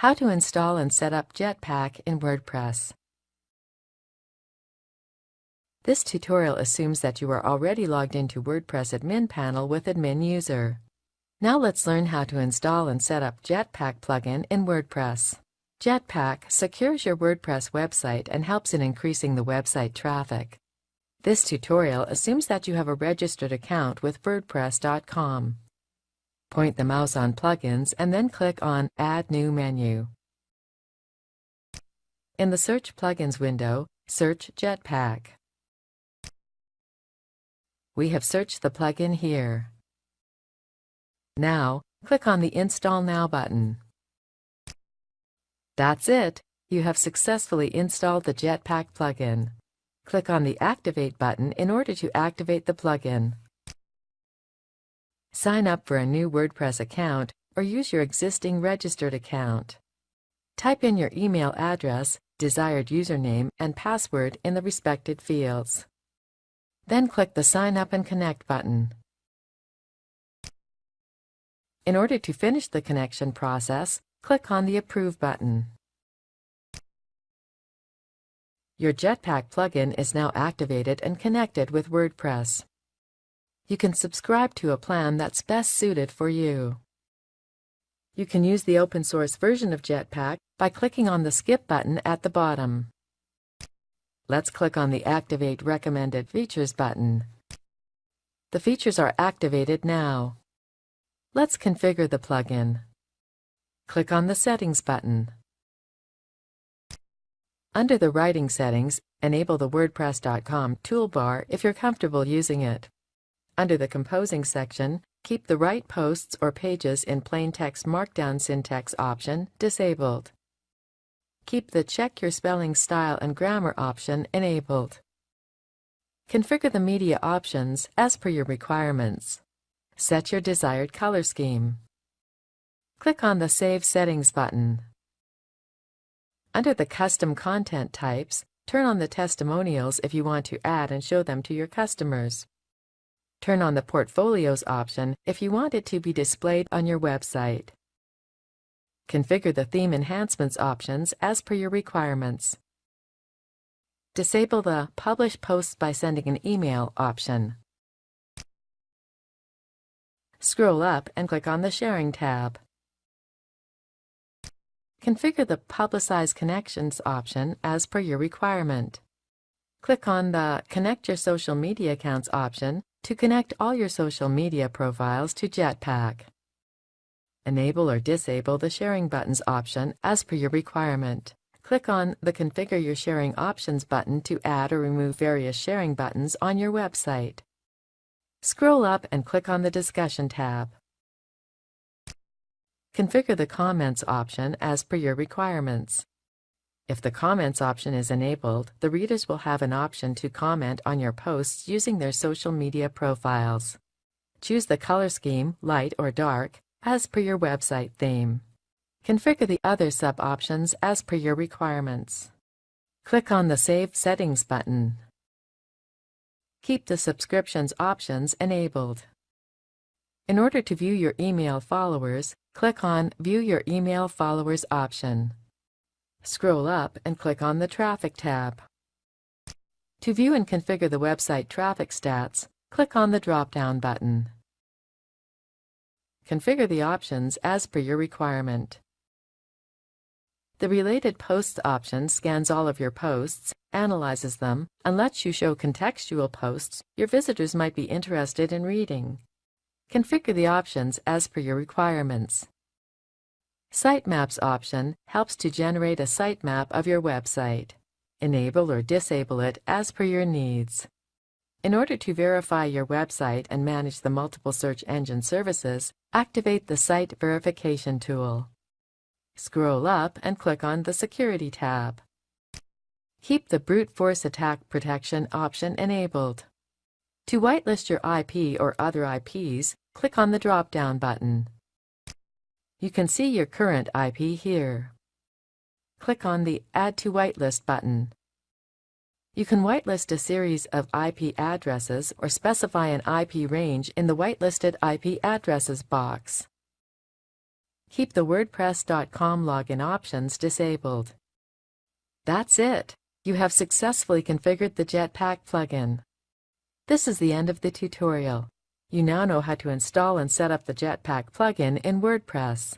How to install and set up Jetpack in WordPress. This tutorial assumes that you are already logged into WordPress admin panel with admin user. Now let's learn how to install and set up Jetpack plugin in WordPress. Jetpack secures your WordPress website and helps in increasing the website traffic. This tutorial assumes that you have a registered account with WordPress.com. Point the mouse on Plugins and then click on Add New Menu. In the Search Plugins window, search Jetpack. We have searched the plugin here. Now, click on the Install Now button. That's it! You have successfully installed the Jetpack plugin. Click on the Activate button in order to activate the plugin. Sign up for a new WordPress account or use your existing registered account. Type in your email address, desired username, and password in the respected fields. Then click the Sign Up and Connect button. In order to finish the connection process, click on the Approve button. Your Jetpack plugin is now activated and connected with WordPress. You can subscribe to a plan that's best suited for you. You can use the open source version of Jetpack by clicking on the Skip button at the bottom. Let's click on the Activate Recommended Features button. The features are activated now. Let's configure the plugin. Click on the Settings button. Under the Writing settings, enable the WordPress.com toolbar if you're comfortable using it. Under the Composing section, keep the Write Posts or Pages in Plain Text Markdown Syntax option disabled. Keep the Check Your Spelling Style and Grammar option enabled. Configure the media options as per your requirements. Set your desired color scheme. Click on the Save Settings button. Under the Custom Content Types, turn on the Testimonials if you want to add and show them to your customers. Turn on the Portfolios option if you want it to be displayed on your website. Configure the Theme Enhancements options as per your requirements. Disable the Publish Posts by Sending an Email option. Scroll up and click on the Sharing tab. Configure the Publicize Connections option as per your requirement. Click on the Connect Your Social Media Accounts option to connect all your social media profiles to Jetpack. Enable or disable the Sharing Buttons option as per your requirement. Click on the Configure Your Sharing Options button to add or remove various sharing buttons on your website. Scroll up and click on the Discussion tab. Configure the Comments option as per your requirements. If the Comments option is enabled, the readers will have an option to comment on your posts using their social media profiles. Choose the color scheme, light or dark, as per your website theme. Configure the other sub-options as per your requirements. Click on the Save Settings button. Keep the subscriptions options enabled. In order to view your email followers, click on View Your Email Followers option. Scroll up and click on the Traffic tab. To view and configure the website traffic stats, click on the drop-down button. Configure the options as per your requirement. The Related Posts option scans all of your posts, analyzes them, and lets you show contextual posts your visitors might be interested in reading. Configure the options as per your requirements. Sitemaps option helps to generate a sitemap of your website. Enable or disable it as per your needs. In order to verify your website and manage the multiple search engine services, activate the Site Verification tool. Scroll up and click on the Security tab. Keep the Brute Force Attack Protection option enabled. To whitelist your IP or other IPs, click on the drop-down button. You can see your current IP here. Click on the Add to Whitelist button. You can whitelist a series of IP addresses or specify an IP range in the Whitelisted IP Addresses box. Keep the WordPress.com login options disabled. That's it! You have successfully configured the Jetpack plugin. This is the end of the tutorial. You now know how to install and set up the Jetpack plugin in WordPress.